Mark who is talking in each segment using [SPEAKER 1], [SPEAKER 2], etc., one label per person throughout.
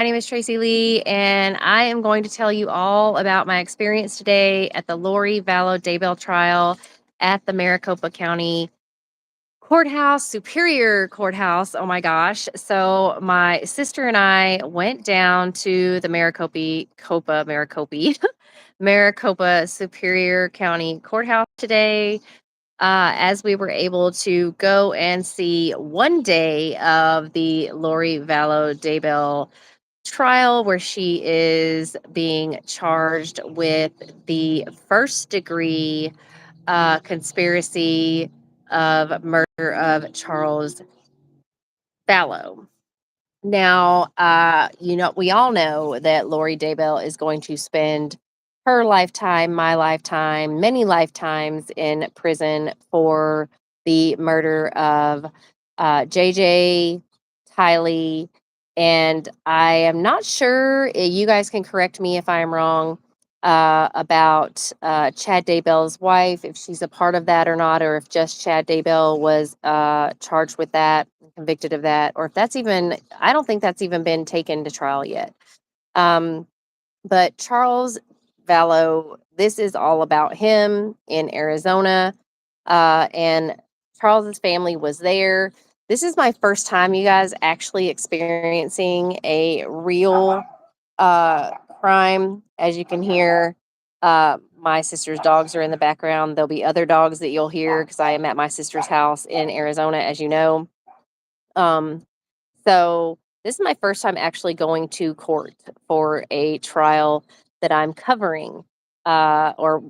[SPEAKER 1] My name is Tracy Lee, and I am going to tell you all about my experience today at the Lori Vallow Daybell trial at the Maricopa County Courthouse, Superior Courthouse. Oh my gosh. So, my sister and I went down to the Maricopa Superior County Courthouse today as we were able to go and see one day of the Lori Vallow Daybell trial where she is being charged with the first degree conspiracy of murder of Charles Vallow. Now, we all know that Lori Daybell is going to spend her lifetime, my lifetime, many lifetimes in prison for the murder of JJ, Tylee, and I am not sure. You guys can correct me if I am wrong about Chad Daybell's wife, if she's a part of that or not, or if just Chad Daybell was charged with that, convicted of that, or if that's even, I don't think that's even been taken to trial yet. Um, but Charles Vallow, this is all about him in Arizona. And Charles's family was there. This is my first time, you guys, actually experiencing a real uh, crime. As you can hear, my sister's dogs are in the background. There'll be other dogs that you'll hear because I am at my sister's house in Arizona, as you know. Um, so this is my first time actually going to court for a trial that I'm covering, or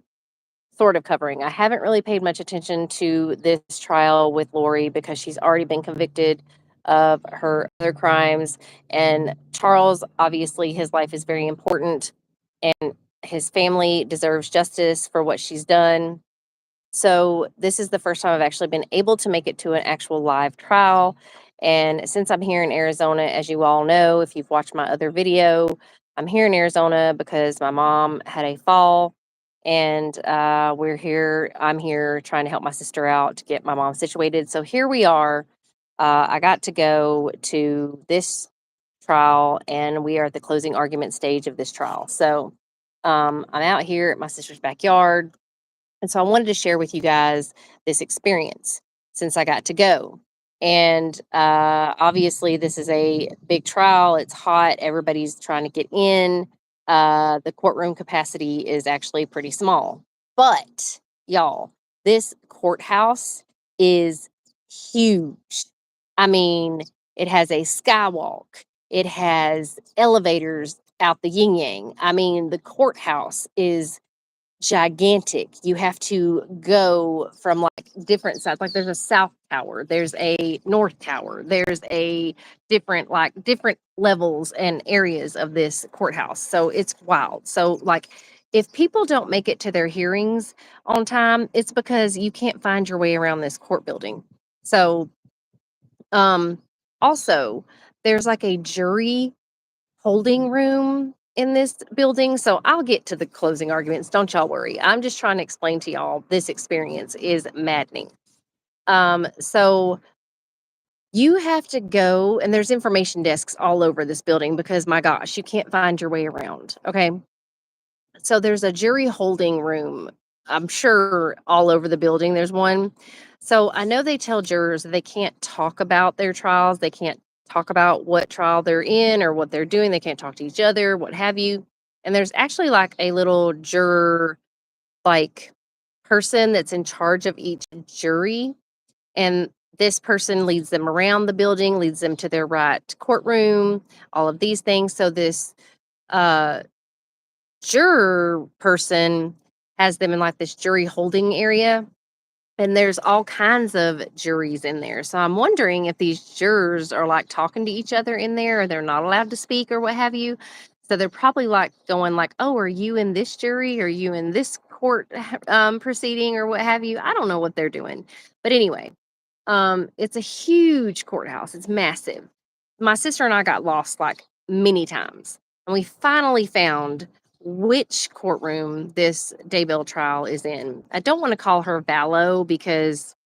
[SPEAKER 1] sort of covering. I haven't really paid much attention to this trial with Lori because she's already been convicted of her other crimes. And Charles, obviously, his life is very important, and his family deserves justice for what she's done. So this is the first time I've actually been able to make it to an actual live trial. And since I'm here in Arizona, as you all know, if you've watched my other video, I'm here in Arizona because my mom had a fall, and I'm here trying to help my sister out to get my mom situated. So here we are. I got to go to this trial, and we are at the closing argument stage of this trial. So I'm out here at my sister's backyard, and so I wanted to share with you guys this experience since I got to go. And obviously, this is a big trial. It's hot. Everybody's trying to get in. The courtroom capacity is actually pretty small. But, y'all, this courthouse is huge. I mean, it has a skywalk, it has elevators out the yin yang. I mean, the courthouse is gigantic. You have to go from like different sides. Like there's a south tower, there's a north tower, there's a different levels and areas of this courthouse. So it's wild. So like if people don't make it to their hearings on time, it's because you can't find your way around this court building. So um also there's like a jury holding room in this building. So I'll get to the closing arguments. Don't y'all worry. I'm just trying to explain to y'all this experience is maddening. So you have to go, and there's information desks all over this building because my gosh, you can't find your way around. Okay. So there's a jury holding room. I'm sure all over the building there's one. So I know they tell jurors that they can't talk about their trials. They can't talk about what trial they're in or what they're doing. They can't talk to each other, what have you. And there's actually like a little juror, like, person that's in charge of each jury. And this person leads them around the building, leads them to their right courtroom, all of these things. So this uh juror person has them in like this jury holding area, and there's all kinds of juries in there. So I'm wondering if these jurors are like talking to each other in there, or they're not allowed to speak or what have you. So they're probably like going like, "Oh, are you in this jury? Are you in this court proceeding or what have you?" I don't know what they're doing. But anyway, it's a huge courthouse. It's massive. My sister and I got lost like many times, and we finally found which courtroom this Daybell trial is in. I don't want to call her Vallow because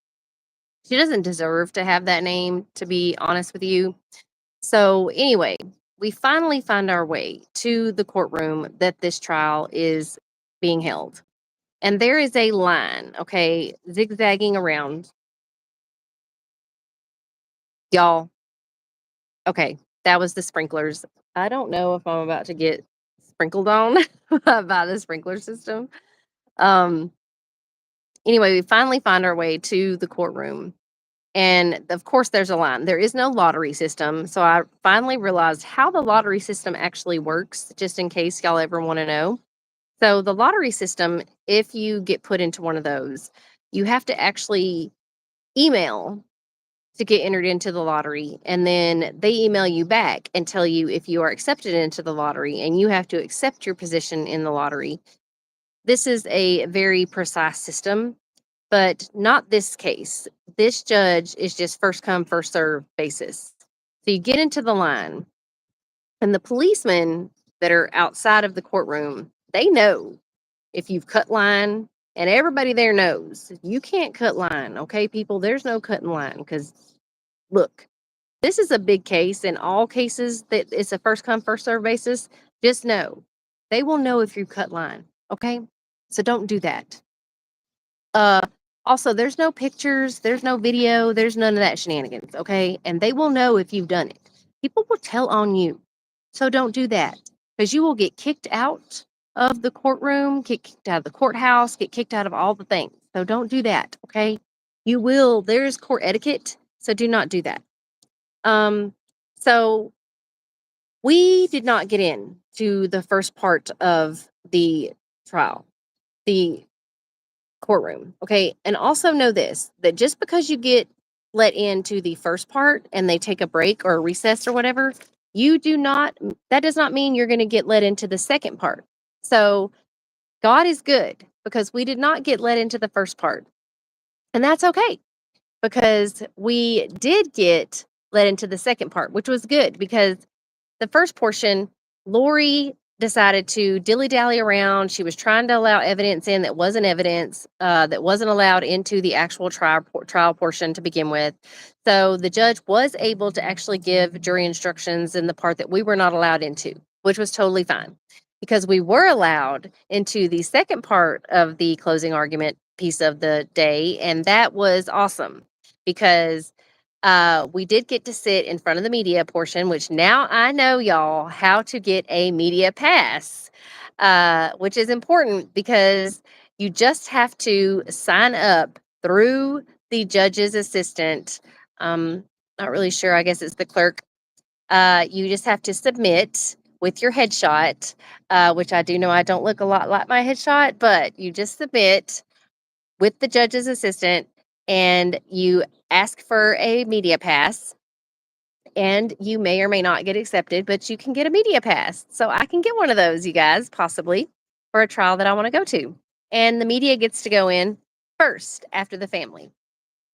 [SPEAKER 1] she doesn't deserve to have that name, to be honest with you. So, anyway, we finally find our way to the courtroom that this trial is being held. And there is a line, okay, zigzagging around. Y'all, okay, that was the sprinklers. I don't know if I'm about to get sprinkled on by the sprinkler system. Um, anyway, we finally find our way to the courtroom. And of course, there's a line. There is no lottery system. So I finally realized how the lottery system actually works, just in case y'all ever want to know. So, the lottery system, if you get put into one of those, you have to actually email to get entered into the lottery. And then they email you back and tell you if you are accepted into the lottery, and you have to accept your position in the lottery. This is a very precise system, but not this case. This judge is just first come, first serve basis. So you get into the line, and the policemen that are outside of the courtroom, they know if you've cut line, and everybody there knows you can't cut line. Okay, people, there's no cutting line because look, this is a big case. In all cases that it's a first come, first serve basis, just know they will know if you cut line. Okay, so don't do that. Uh, Also, there's no pictures, there's no video, there's none of that shenanigans, okay? And they will know if you've done it. People will tell on you. So don't do that because you will get kicked out of the courtroom, get kicked out of the courthouse, get kicked out of all the things. So don't do that, okay? You will, there's court etiquette, so do not do that. So we did not get in to the first part of the trial. The courtroom. Okay. And also know this, that just because you get let into the first part and they take a break or a recess or whatever, you do not, that does not mean you're going to get let into the second part. So God is good because we did not get let into the first part. And that's okay because we did get let into the second part, which was good because the first portion, Lori decided to dilly dally around. She was trying to allow evidence in that wasn't evidence, that wasn't allowed into the actual trial portion to begin with. So the judge was able to actually give jury instructions in the part that we were not allowed into, which was totally fine because we were allowed into the second part of the closing argument piece of the day. And that was awesome because we did get to sit in front of the media portion, which now I know, y'all, how to get a media pass, which is important because you just have to sign up through the judge's assistant. Not really sure. I guess it's the clerk. You just have to submit with your headshot, which I do know I don't look a lot like my headshot, but you just submit with the judge's assistant and you ask for a media pass, and you may or may not get accepted, but you can get a media pass. So I can get one of those, you guys, possibly for a trial that I want to go to. And the media gets to go in first after the family.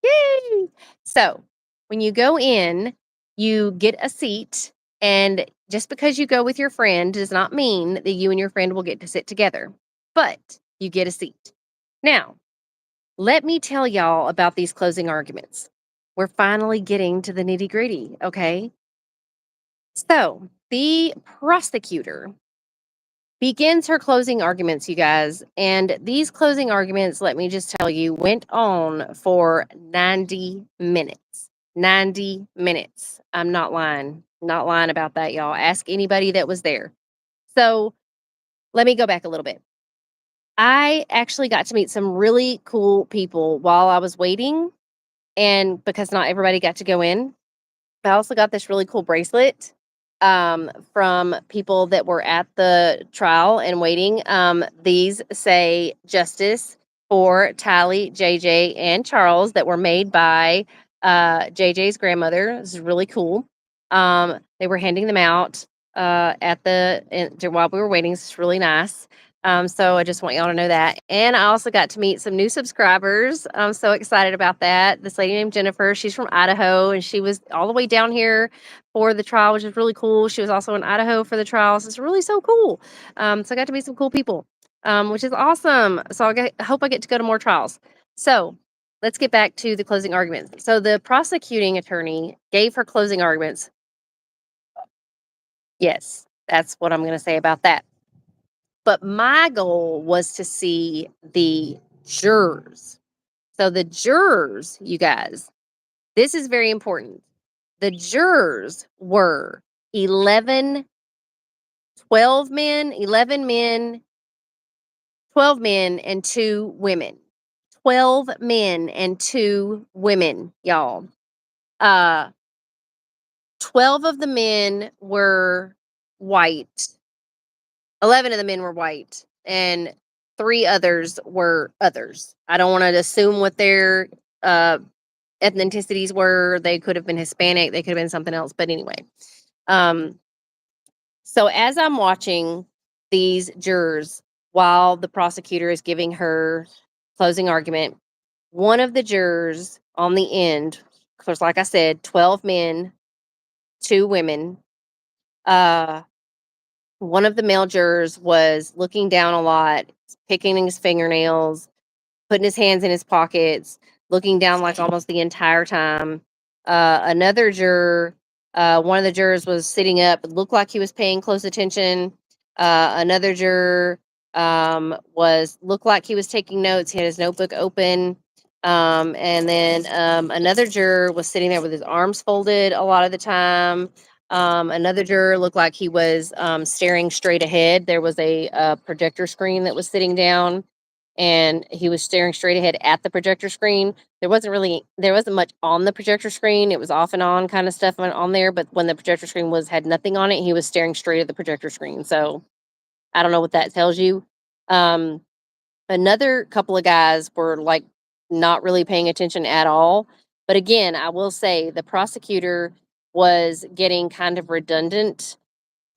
[SPEAKER 1] Yay! So when you go in, you get a seat. And just because you go with your friend does not mean that you and your friend will get to sit together, but you get a seat. Now, let me tell y'all about these closing arguments. We're finally getting to the nitty gritty, okay? So, the prosecutor begins her closing arguments, you guys. And these closing arguments, let me just tell you, went on for 90 minutes. 90 minutes. I'm not lying. Not lying about that, y'all. Ask anybody that was there. So, let me go back a little bit. I actually got to meet some really cool people while I was waiting. And because not everybody got to go in, I also got this really cool bracelet from people that were at the trial and waiting. These say justice for Tally, JJ, and Charles that were made by JJ's grandmother. This is really cool. They were handing them out while we were waiting. It's really nice. So I just want y'all to know that. And I also got to meet some new subscribers. I'm so excited about that. This lady named Jennifer, she's from Idaho, and she was all the way down here for the trial, which is really cool. She was also in Idaho for the trials. It's really so cool. So I got to meet some cool people, which is awesome. So I hope I get to go to more trials. So let's get back to the closing arguments. So the prosecuting attorney gave her closing arguments. Yes, that's what I'm going to say about that. But my goal was to see the jurors. So the jurors, you guys, this is very important. The jurors were 11, 12 men, 11 men, 12 men, and 2 women. 12 men and 2 women, y'all. Uh, 12 of the men were white. 11 of the men were white, and 3 others were others. I don't want to assume what their uh, ethnicities were. They could have been Hispanic, they could have been something else. But anyway, um, so as I'm watching these jurors while the prosecutor is giving her closing argument, one of the jurors on the end, because like I said, 12 men, 2 women, uh, one of the male jurors was looking down a lot, picking his fingernails, putting his hands in his pockets, looking down like almost the entire time. Another juror, one of the jurors was sitting up, looked like he was paying close attention. Another juror was looked like he was taking notes. He had his notebook open. And then another juror was sitting there with his arms folded a lot of the time. Another juror looked like he was staring straight ahead. There was a projector screen that was sitting down, and he was staring straight ahead at the projector screen. There wasn't much on the projector screen. It was off and on kind of stuff on there, but when the projector screen had nothing on it, he was staring straight at the projector screen. So I don't know what that tells you. Um, Another couple of guys were like not really paying attention at all. But again, I will say the prosecutor was getting kind of redundant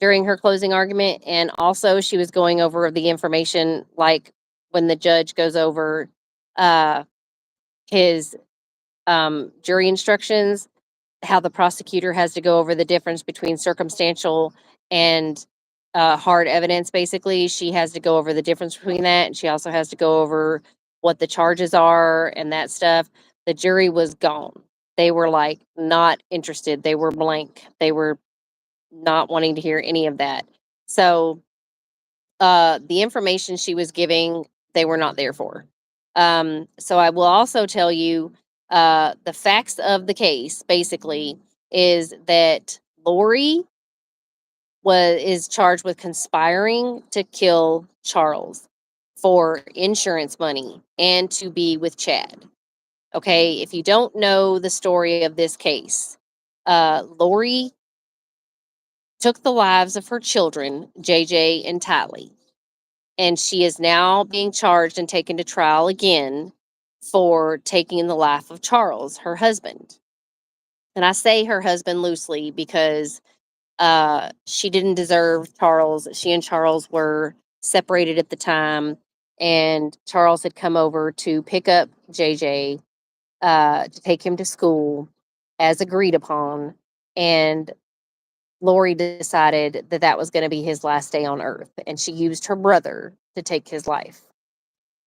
[SPEAKER 1] during her closing argument. And also, she was going over the information like when the judge goes over uh, his jury instructions, how the prosecutor has to go over the difference between circumstantial and hard evidence. Basically, she has to go over the difference between that, and she also has to go over what the charges are and that stuff. The jury was gone. They were like not interested. They were blank. They were not wanting to hear any of that. So the information she was giving, they were not there for. So I will also tell you the facts of the case basically is that Lori is charged with conspiring to kill Charles for insurance money and to be with Chad. Okay, if you don't know the story of this case, Lori took the lives of her children, JJ and Tylee, and she is now being charged and taken to trial again for taking the life of Charles, her husband. And I say her husband loosely because she didn't deserve Charles. She and Charles were separated at the time, and Charles had come over to pick up JJ to take him to school as agreed upon. And Lori decided that that was going to be his last day on earth, and she used her brother to take his life.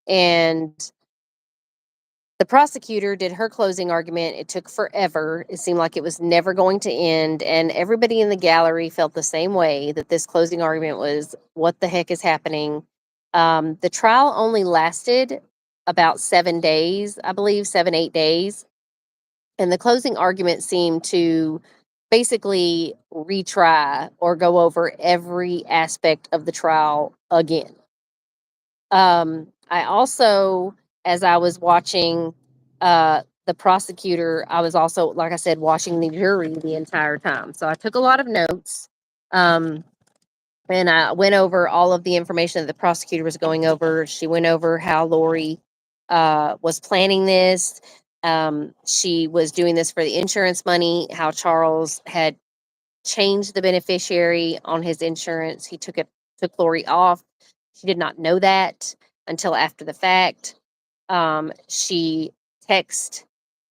[SPEAKER 1] And the prosecutor did her closing argument. It took forever. It seemed like it was never going to end. And everybody in the gallery felt the same way, that this closing argument was, what the heck is happening? The trial only lasted about 7 days, I believe, 7, 8 days. And the closing argument seemed to basically retry or go over every aspect of the trial again. I also, as I was watching the prosecutor, I was also, like I said, watching the jury the entire time. So I took a lot of notes. Um, and I went over all of the information that the prosecutor was going over. She went over how Lori was planning this. She was doing this for the insurance money, how Charles had changed the beneficiary on his insurance. He took Lori off. She did not know that until after the fact. She texted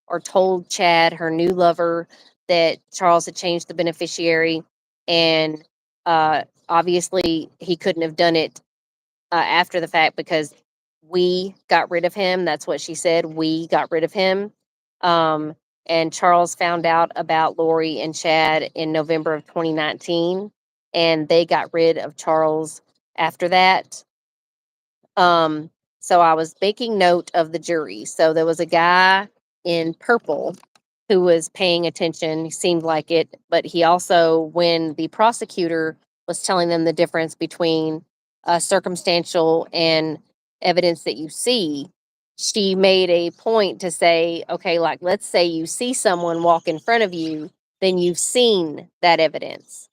[SPEAKER 1] or told Chad, her new lover, that Charles had changed the beneficiary. And obviously, he couldn't have done it after the fact because we got rid of him. That's what she said. We got rid of him. And Charles found out about Lori and Chad in November of 2019. and they got rid of Charles after that. Um, so I was making note of the jury. So there was a guy in purple who was paying attention, he seemed like it, but he also, when the prosecutor was telling them the difference between circumstantial and evidence that you see, she made a point to say, okay, like let's say you see someone walk in front of you, then you've seen that evidence.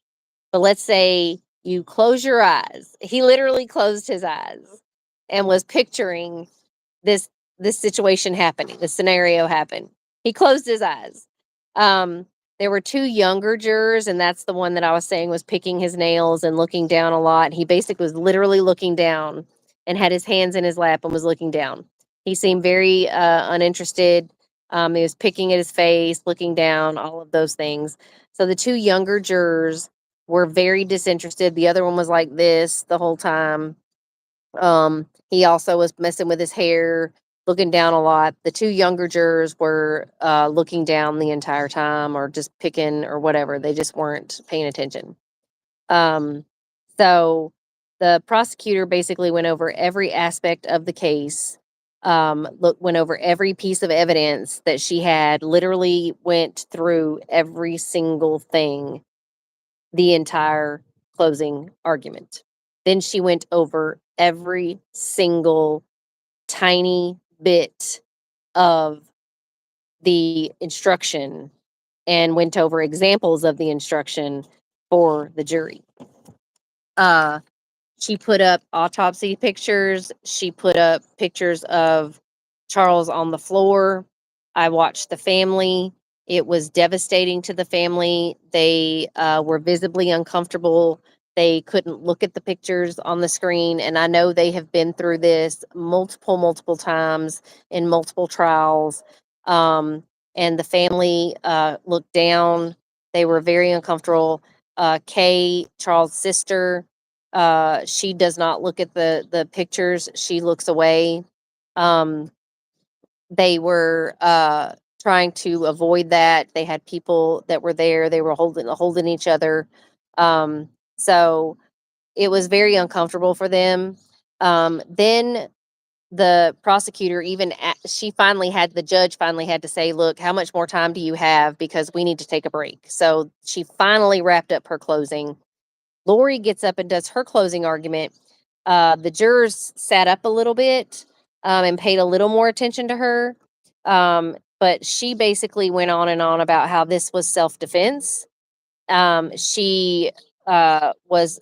[SPEAKER 1] But let's say you close your eyes. He literally closed his eyes and was picturing this this situation happening, the scenario happened. He closed his eyes. Um, there were two younger jurors, and that's the one that I was saying was picking his nails and looking down a lot. He basically was literally looking down and had his hands in his lap and was looking down. He seemed very uninterested. He was picking at his face, looking down, all of those things. So the two younger jurors were very disinterested. The other one was like this the whole time. He also was messing with his hair, looking down a lot. The two younger jurors were looking down the entire time or just picking or whatever. They just weren't paying attention. Um, so the prosecutor basically went over every aspect of the case, went over every piece of evidence that she had, literally went through every single thing the entire closing argument. Then she went over every single tiny bit of the instruction and went over examples of the instruction for the jury. Uh, she put up autopsy pictures. She put up pictures of Charles on the floor. I watched the family. It was devastating to the family. They were visibly uncomfortable. They couldn't look at the pictures on the screen. And I know they have been through this multiple times in multiple trials. And the family looked down. They were very uncomfortable. Kay, Charles' sister, she does not look at the pictures. She looks away. Um, they were trying to avoid that. They had people that were there. They were holding each other. So it was very uncomfortable for them. Then the prosecutor she finally had the judge finally had to say, look, how much more time do you have, because we need to take a break. So she finally wrapped up her closing. Lori gets up and does her closing argument. The jurors sat up a little bit and paid a little more attention to her. But she basically went on and on about how this was self defense. She was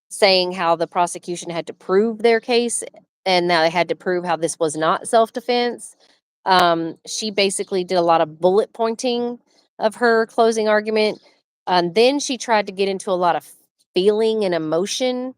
[SPEAKER 1] saying how the prosecution had to prove their case and that they had to prove how this was not self defense. She basically did a lot of bullet pointing of her closing argument. Then she tried to get into a lot of feeling and emotion.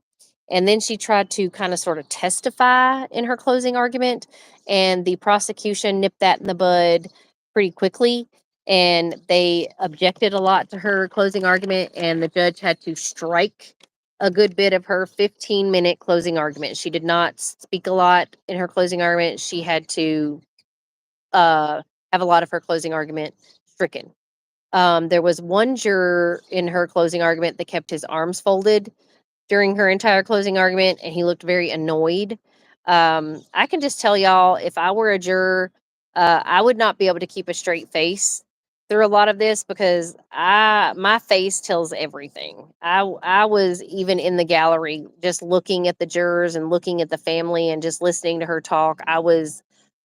[SPEAKER 1] And then she tried to kind of sort of testify in her closing argument. And the prosecution nipped that in the bud pretty quickly. And they objected a lot to her closing argument. And the judge had to strike a good bit of her 15-minute closing argument. She did not speak a lot in her closing argument. She had to have a lot of her closing argument stricken. There was one juror in her closing argument that kept his arms folded during her entire closing argument, and he looked very annoyed. I can just tell y'all, if I were a juror, I would not be able to keep a straight face through a lot of this, because my face tells everything. I was even in the gallery just looking at the jurors and looking at the family and just listening to her talk.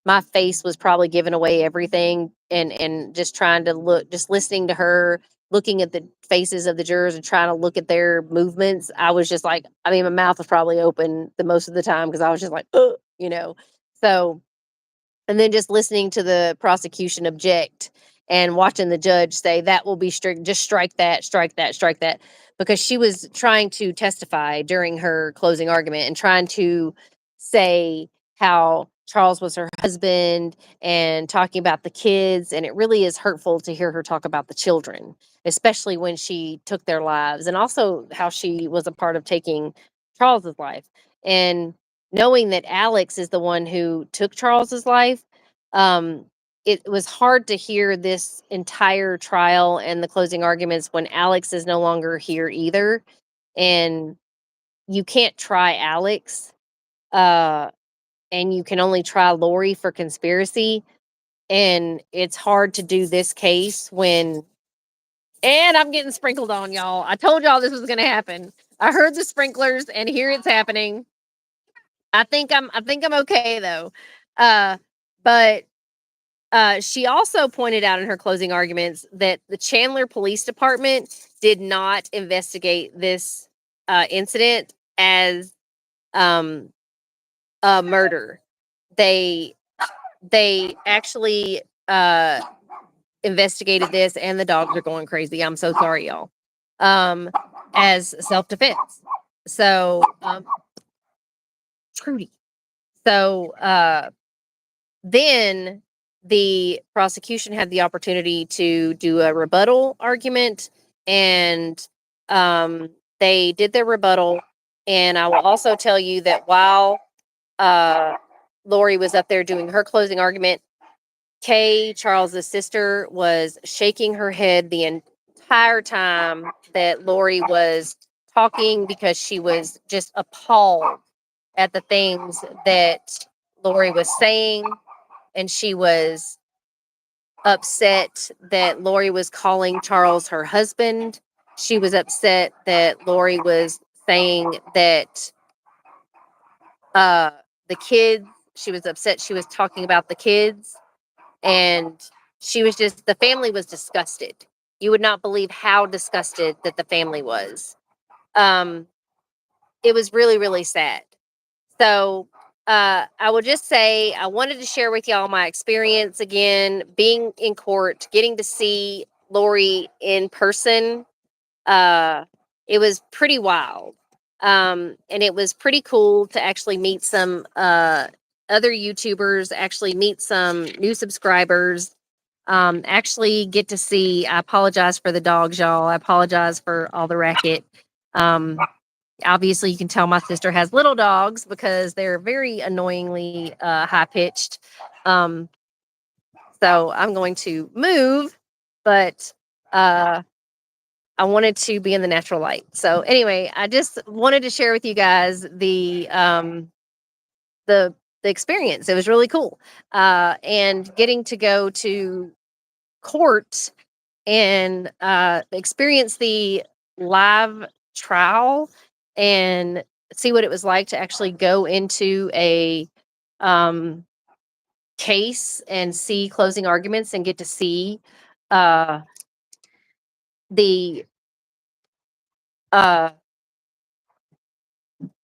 [SPEAKER 1] My face was probably giving away everything, and just trying to look, just listening to her, looking at the faces of the jurors and trying to look at their movements. I was just like, I mean, my mouth was probably open the most of the time because I was just like, you know. So, and then just listening to the prosecution object and watching the judge say that will be strict, just strike that, strike that, strike that, because she was trying to testify during her closing argument and trying to say how Charles was her husband and talking about the kids. And it really is hurtful to hear her talk about the children, especially when she took their lives, and also how she was a part of taking Charles's life. And knowing that Alex is the one who took Charles's life, um, it was hard to hear this entire trial and the closing arguments when Alex is no longer here either. and you can't try Alex, uh, and you can only try Lori for conspiracy. And it's hard to do this case when, and I'm getting sprinkled on, y'all. I told y'all this was going to happen. I heard the sprinklers, and here it's happening. I think I'm okay though. But she also pointed out in her closing arguments that the Chandler Police Department did not investigate this incident as um, a murder. They they actually investigated this, and the dogs are going crazy. I'm so sorry, y'all. Um, as self defense. So, Trudy. So, then the prosecution had the opportunity to do a rebuttal argument, and they did their rebuttal. And I will also tell you that while Lori was up there doing her closing argument, Kay, Charles's sister, was shaking her head the entire time that Lori was talking because she was just appalled at the things that Lori was saying, and she was upset that Lori was calling Charles her husband. She was upset that Lori was saying that the kids, she was upset she was talking about the kids, and she was just, the family was disgusted. You would not believe how disgusted that the family was. Um, it was really, really sad. So I will just say I wanted to share with y'all my experience again, being in court, getting to see Lori in person. Uh, it was pretty wild. And it was pretty cool to actually meet some other YouTubers, actually meet some new subscribers. Actually get to see, I apologize for the dogs, y'all. I apologize for all the racket. Um, Obviously, you can tell my sister has little dogs because they're very annoyingly high pitched. Um, so I'm going to move, but I wanted to be in the natural light. So anyway, I just wanted to share with you guys the the experience. It was really cool, and getting to go to court and experience the live trial and see what it was like to actually go into a um, case and see closing arguments and get to see uh, the uh,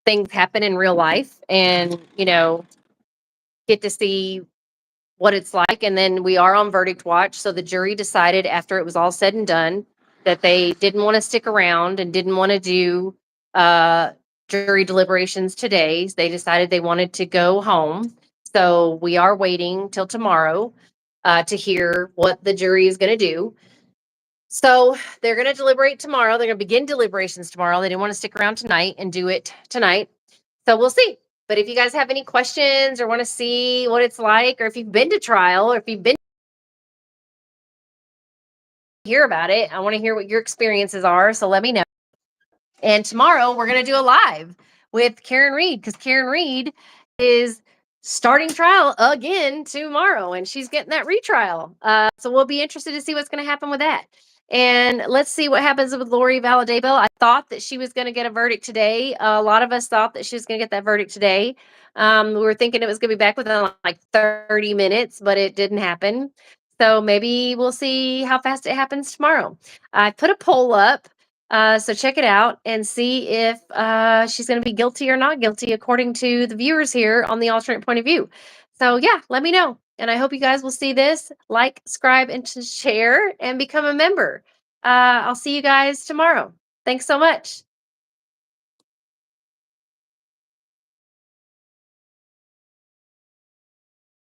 [SPEAKER 1] things happen in real life, and get to see what it's like. And then we are on verdict watch. So the jury decided after it was all said and done that they didn't want to stick around and didn't want to do uh, jury deliberations today. They decided they wanted to go home. So we are waiting till tomorrow to hear what the jury is going to do. So they're going to deliberate tomorrow. They're going to begin deliberations tomorrow. They didn't want to stick around tonight and do it tonight. So we'll see. But if you guys have any questions or want to see what it's like, or if you've been to trial, or if you've been to hear about it, I want to hear what your experiences are. So let me know. And tomorrow we're going to do a live with Karen Reed, because Karen Reed is starting trial again tomorrow, and she's getting that retrial. So we'll be interested to see what's going to happen with that. And let's see what happens with Lori Vallow Daybell. I thought that she was going to get a verdict today. A lot of us thought that she was going to get that verdict today. We were thinking it was going to be back within like 30 minutes, but it didn't happen. So maybe we'll see how fast it happens tomorrow. I put a poll up. So check it out and see if she's going to be guilty or not guilty, according to the viewers here on the alternate point of view. So yeah, let me know. And I hope you guys will see this, like, subscribe, and share, and become a member. I'll see you guys tomorrow. Thanks so much.